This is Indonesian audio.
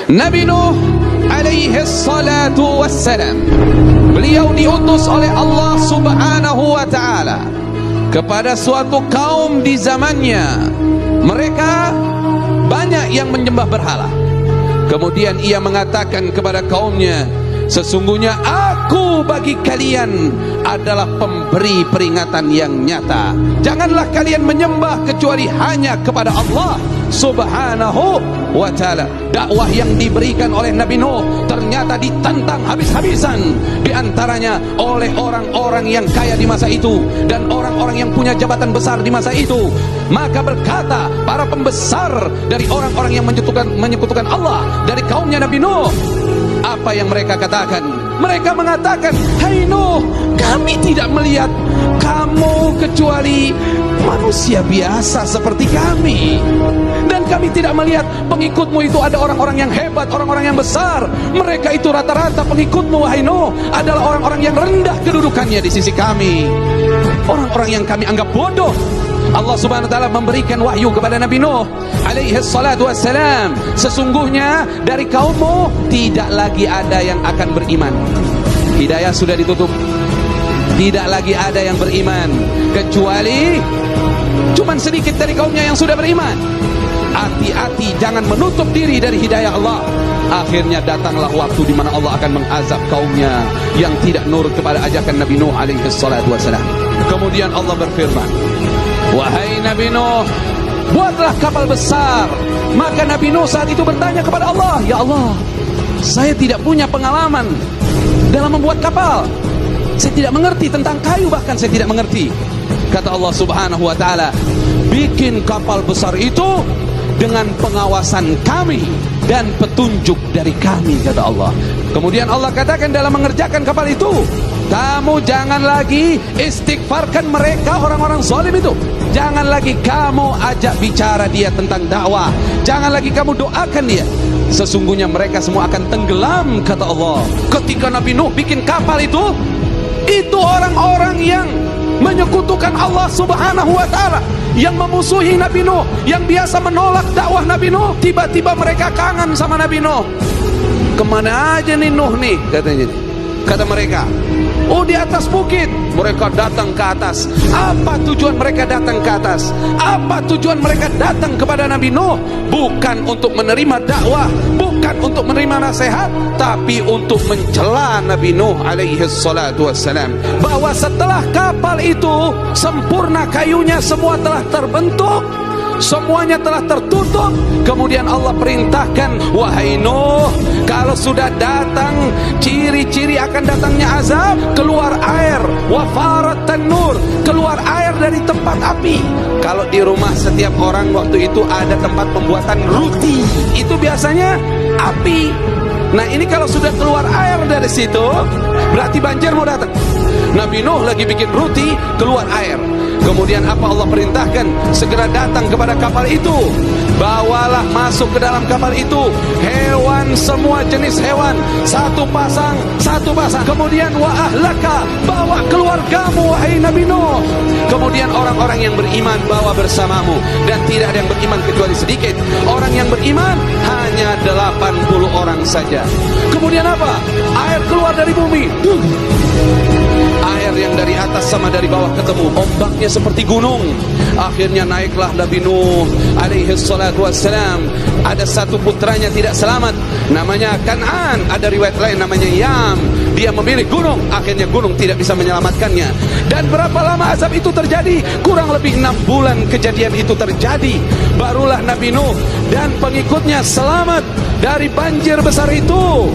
Nabi Nuh alaihi salatu wassalam, beliau diutus oleh Allah subhanahu wa ta'ala kepada suatu kaum di zamannya. Mereka banyak yang menyembah berhala. Kemudian ia mengatakan kepada kaumnya, sesungguhnya aku bagi kalian adalah pemberi peringatan yang nyata. Janganlah kalian menyembah kecuali hanya kepada Allah subhanahu wa ta'ala. Dakwah yang diberikan oleh Nabi Nuh ternyata ditentang habis-habisan, di antaranya oleh orang-orang yang kaya di masa itu dan orang-orang yang punya jabatan besar di masa itu. Maka berkata para pembesar dari orang-orang yang menyekutukan Allah dari kaumnya Nabi Nuh, apa yang mereka katakan? Mereka mengatakan, hai Nuh, kami tidak melihat kamu kecuali manusia biasa seperti kami, dan kami tidak melihat pengikutmu itu ada orang-orang yang hebat, orang-orang yang besar. Mereka itu rata-rata pengikutmu, wahai Nuh, adalah orang-orang yang rendah kedudukannya di sisi kami, orang-orang yang kami anggap bodoh. Allah subhanahu wa ta'ala memberikan wahyu kepada Nabi Nuh alaihi salatu wassalam, sesungguhnya dari kaummu tidak lagi ada yang akan beriman. Hidayah sudah ditutup, tidak lagi ada yang beriman kecuali cuman sedikit dari kaumnya yang sudah beriman. Hati-hati, jangan menutup diri dari hidayah Allah. Akhirnya datanglah waktu di mana Allah akan mengazab kaumnya yang tidak nurut kepada ajakan Nabi Nuh alaihi salatu wassalam. Kemudian Allah berfirman, wahai Nabi Nuh, buatlah kapal besar. Maka Nabi Nuh saat itu bertanya kepada Allah, ya Allah, saya tidak punya pengalaman dalam membuat kapal. Saya tidak mengerti tentang kayu, bahkan saya tidak mengerti. Kata Allah subhanahu wa ta'ala, bikin kapal besar itu dengan pengawasan kami dan petunjuk dari kami, kata Allah. Kemudian Allah katakan dalam mengerjakan kapal itu, kamu jangan lagi istighfarkan mereka, orang-orang zalim itu. Jangan lagi kamu ajak bicara dia tentang dakwah. Jangan lagi kamu doakan dia. Sesungguhnya mereka semua akan tenggelam, kata Allah. Ketika Nabi Nuh bikin kapal itu orang-orang yang menyekutukan Allah subhanahu wa ta'ala, yang memusuhi Nabi Nuh, yang biasa menolak dakwah Nabi Nuh, tiba-tiba mereka kangen sama Nabi Nuh. Kemana aja nih Nuh nih, katanya. Kata mereka, oh di atas bukit. Mereka datang ke atas. Apa tujuan mereka datang ke atas? Apa tujuan mereka datang kepada Nabi Nuh? Bukan untuk menerima dakwah, bukan untuk menerima nasihat, tapi untuk mencela Nabi Nuh alaihi salatu wassalam, bahwa setelah kapal itu sempurna, kayunya semua telah terbentuk, semuanya telah tertutup. Kemudian Allah perintahkan, wahai Nuh, kalau sudah datang ciri-ciri akan datangnya azab, keluar air, wafarat tanur, keluar air dari tempat api. Kalau di rumah setiap orang waktu itu ada tempat pembuatan roti, itu biasanya api. Nah ini kalau sudah keluar air dari situ, berarti banjir mau datang. Nabi Nuh lagi bikin roti, keluar air. Kemudian apa Allah perintahkan? Segera datang kepada kapal itu, bawalah masuk ke dalam kapal itu hewan, semua jenis hewan, satu pasang. Kemudian wa ahlaka, bawa keluargamu wahai Nabi Nuh. Kemudian orang-orang yang beriman bawa bersamamu, dan tidak ada yang beriman kecuali sedikit. Orang yang beriman hanya 80 orang saja. Kemudian apa? Air keluar dari bumi, air yang dari atas sama dari bawah ketemu, ombaknya seperti gunung. Akhirnya naiklah Nabi Nuh alaihi salatu wassalam. Ada satu putranya tidak selamat, namanya Kan'an, ada riwayat lain namanya Yam. Dia memilih gunung, akhirnya gunung tidak bisa menyelamatkannya. Dan berapa lama azab itu terjadi? Kurang lebih 6 bulan kejadian itu terjadi. Barulah Nabi Nuh dan pengikutnya selamat dari banjir besar itu.